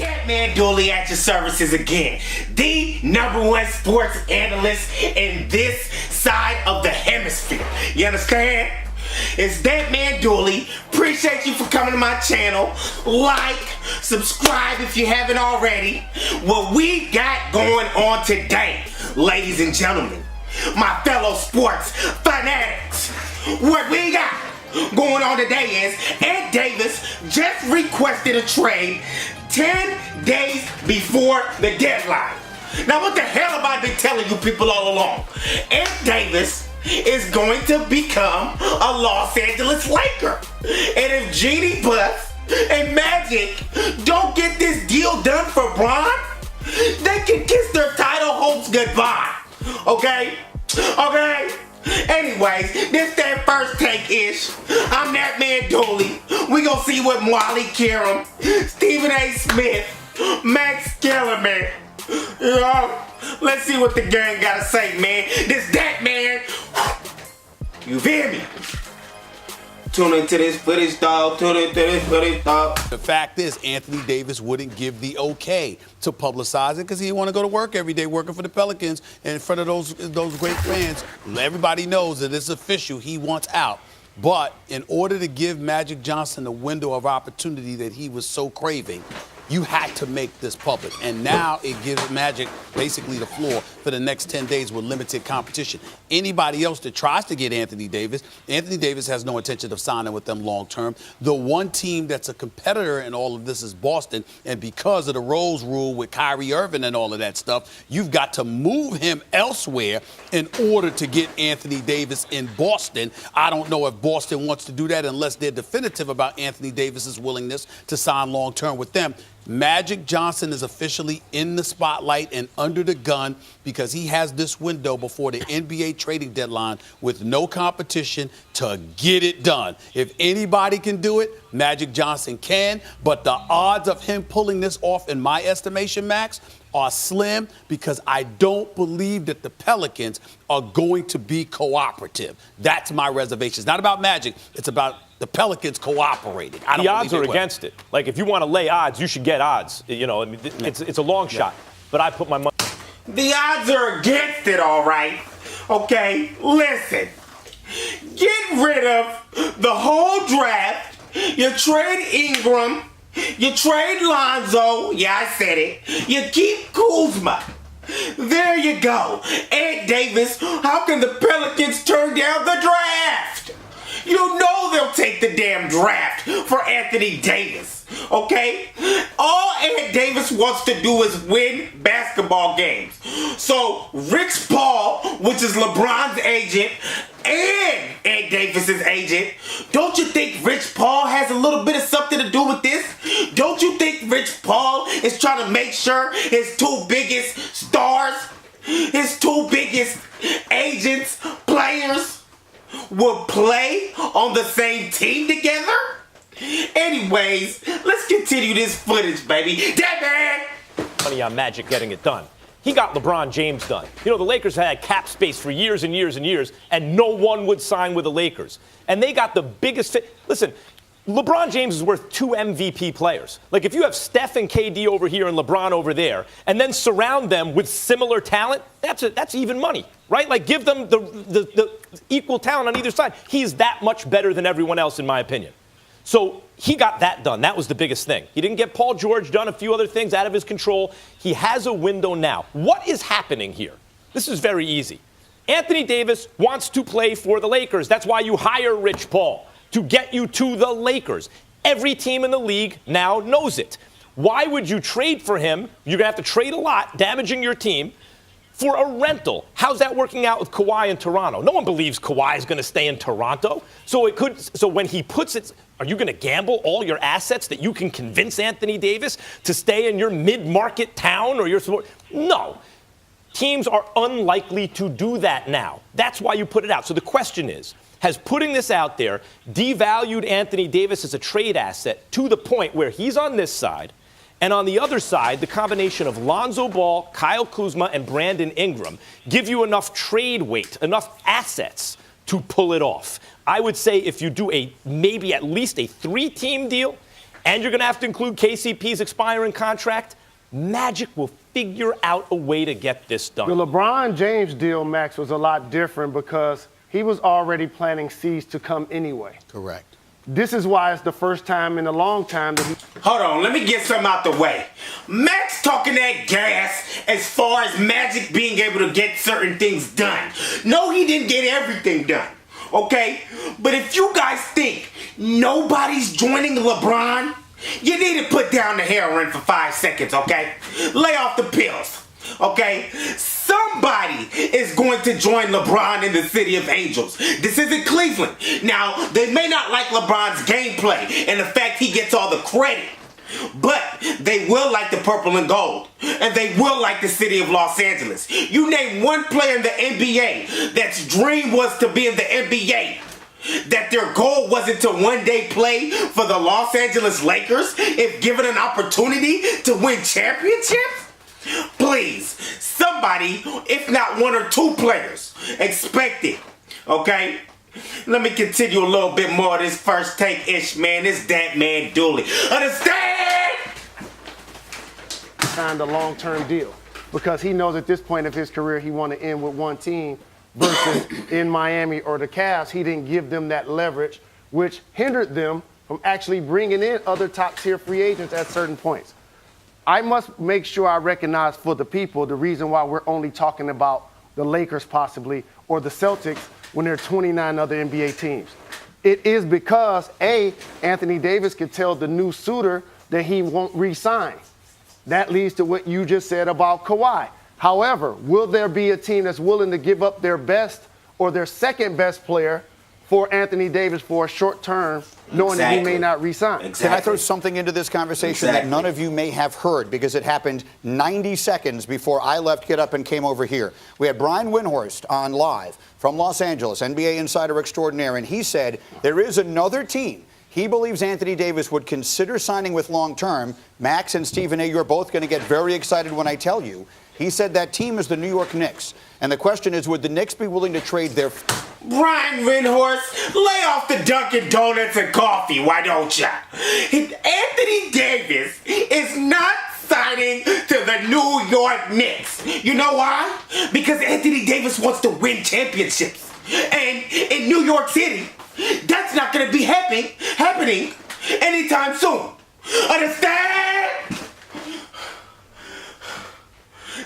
That man Dooley at your services again. The #1 sports analyst in this side of the hemisphere. You understand? It's that man Dooley. Appreciate you for coming to my channel. Like, subscribe if you haven't already. What we got going on today, ladies and gentlemen, my fellow sports fanatics, what we got going on today is Ed Davis just requested a trade 10 days before the deadline. Now what the hell have I been telling you people all along? Ed Davis is going to become a Los Angeles Laker. And if Jeannie Buss and Magic don't get this deal done for Bron, they can kiss their title hopes goodbye. Okay? Okay? Anyways, this that first take-ish. I'm that man Dooley. We gonna see what Wally Karam, Stephen A. Smith, Max Kellerman, let's see what the gang gotta say, man. This that man. You hear me? Tune into this footage, dog. Tune into this footage, dog. The fact is, Anthony Davis wouldn't give the okay to publicize it because he didn't want to go to work every day working for the Pelicans and in front of those great fans. Everybody knows that it's official. He wants out. But in order to give Magic Johnson the window of opportunity that he was so craving, you had to make this public. And now it gives Magic basically the floor for the next 10 days with limited competition. Anybody else that tries to get Anthony Davis has no intention of signing with them long term. The one team that's a competitor in all of this is Boston. And because of the Rose rule with Kyrie Irving and all of that stuff, you've got to move him elsewhere in order to get Anthony Davis in Boston. I don't know if Boston wants to do that unless they're definitive about Anthony Davis's willingness to sign long term with them. Magic Johnson is officially in the spotlight and under the gun because he has this window before the NBA trading deadline with no competition to get it done. If anybody can do it, Magic Johnson can, but the odds of him pulling this off, in my estimation, Max, are slim because I don't believe that the Pelicans are going to be cooperative. That's my reservation. It's not about Magic. It's about the Pelicans cooperating. The odds are against it. Like, if you want to lay odds, you should get odds. You know, I mean, it's a long shot. But I put my money. The odds are against it, all right. Okay, listen. Get rid of the whole draft. You trade Ingram. You trade Lonzo. Yeah, I said it. You keep Kuzma. There you go. Ed Davis, how can the Pelicans turn down the draft? You know they'll take the damn draft for Anthony Davis, okay? All Ed Davis wants to do is win basketball games. So Rich Paul, which is LeBron's agent, and Ed Davis's agent, don't you think Rich Paul has a little bit of something to do with this? Don't you think Rich Paul is trying to make sure his two biggest stars, his two biggest agents, players, will play on the same team together? Anyways, let's continue this footage, baby. That man! Money on Magic getting it done. He got LeBron James done. You know, the Lakers had cap space for years and years and years, and no one would sign with the Lakers. And they got the biggest fit. Listen, LeBron James is worth 2 MVP players. Like, if you have Steph and KD over here and LeBron over there, and then surround them with similar talent, that's even money, right? Like, give them the equal talent on either side. He's that much better than everyone else, in my opinion. So he got that done. That was the biggest thing. He didn't get Paul George done, a few other things out of his control. He has a window now. What is happening here? This is very easy. Anthony Davis wants to play for the Lakers. That's why you hire Rich Paul, to get you to the Lakers. Every team in the league now knows it. Why would you trade for him? You're going to have to trade a lot, damaging your team, for a rental. How's that working out with Kawhi in Toronto? No one believes Kawhi is going to stay in Toronto. So when he puts it, are you going to gamble all your assets that you can convince Anthony Davis to stay in your mid-market town or your sport? No. Teams are unlikely to do that now. That's why you put it out. So the question is, has putting this out there devalued Anthony Davis as a trade asset to the point where he's on this side, and on the other side, the combination of Lonzo Ball, Kyle Kuzma, and Brandon Ingram give you enough trade weight, enough assets to pull it off? I would say if you do maybe at least a 3-team deal, and you're going to have to include KCP's expiring contract, Magic will figure out a way to get this done. The LeBron James deal, Max, was a lot different because he was already planting seeds to come anyway. Correct. This is why it's the first time in a long time that he... Hold on, let me get something out the way. Max talking that gas as far as Magic being able to get certain things done. No, he didn't get everything done, okay? But if you guys think nobody's joining LeBron, you need to put down the heroin for 5 seconds, okay? Lay off the pills, okay? Somebody is going to join LeBron in the City of Angels. This isn't Cleveland. Now, they may not like LeBron's gameplay and the fact he gets all the credit, but they will like the purple and gold, and they will like the city of Los Angeles. You name one player in the NBA that's dream was to be in the NBA, that their goal wasn't to one day play for the Los Angeles Lakers if given an opportunity to win championships? Please, somebody, if not one or two players, expect it, okay? Let me continue a little bit more of this first take-ish, man. This that man Dooley. Understand? signed a long-term deal because he knows at this point of his career he want to end with one team versus in Miami or the Cavs, he didn't give them that leverage, which hindered them from actually bringing in other top-tier free agents at certain points. I must make sure I recognize for the people the reason why we're only talking about the Lakers possibly or the Celtics when there are 29 other NBA teams. It is because, A, Anthony Davis could tell the new suitor that he won't re-sign. That leads to what you just said about Kawhi. However, will there be a team that's willing to give up their best or their second best player for Anthony Davis for a short term, knowing that he may not re-sign? Exactly. Can I throw something into this conversation that none of you may have heard because it happened 90 seconds before I left Get Up and came over here? We had Brian Windhorst on live from Los Angeles, NBA insider extraordinaire, and he said there is another team he believes Anthony Davis would consider signing with long-term. Max and Stephen A., you're both going to get very excited when I tell you. He said that team is the New York Knicks. And the question is, would the Knicks be willing to trade their... Brian Windhorst, lay off the Dunkin' Donuts and coffee, why don't ya? Anthony Davis is not signing to the New York Knicks. You know why? Because Anthony Davis wants to win championships. And in New York City, that's not going to be happening anytime soon. Understand?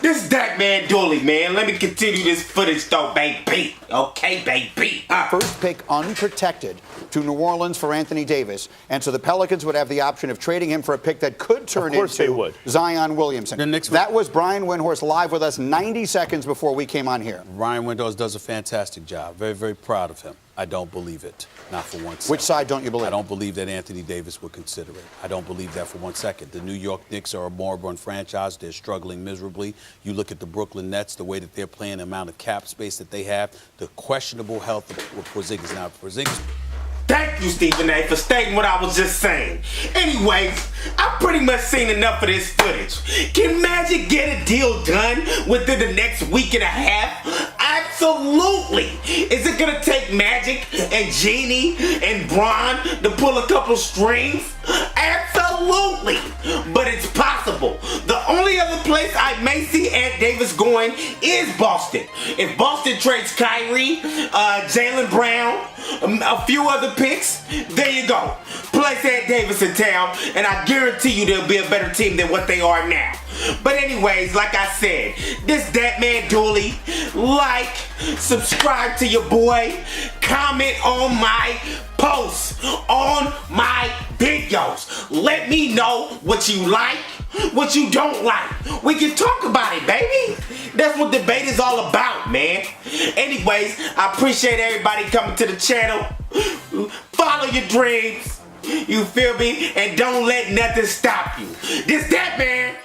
This is that man Dooley, man. Let me continue this footage though, baby. Okay, baby. First pick unprotected to New Orleans for Anthony Davis. And so the Pelicans would have the option of trading him for a pick that could turn into Zion Williamson. That was Brian Windhorst live with us 90 seconds before we came on here. Brian Windhorst does a fantastic job. Very, very proud of him. I don't believe it. Not for 1 second. Which side don't you believe? I don't believe that Anthony Davis would consider it. I don't believe that for 1 second. The New York Knicks are a moribund franchise. They're struggling miserably. You look at the Brooklyn Nets, the way that they're playing, the amount of cap space that they have, the questionable health of Porzingis. Now, Porzingis... Thank you, Stephen A., for stating what I was just saying. Anyways, I've pretty much seen enough of this footage. Can Magic get a deal done within the next week and a half? Absolutely. Is it going to take Magic and Jeannie and Bron to pull a couple strings? Absolutely. But it's possible. The only other place I may see Ant Davis going is Boston. If Boston trades Kyrie, Jaylen Brown, a few other picks, there you go. Place Ant Davis in town, and I guarantee you they'll be a better team than what they are now. But anyways, like I said, this that man Dooley. Like, subscribe to your boy, comment on my posts, on my videos. Let me know what you like, what you don't like. We can talk about it, baby. That's what debate is all about, man. Anyways, I appreciate everybody coming to the channel. Follow your dreams. You feel me? And don't let nothing stop you. This that man.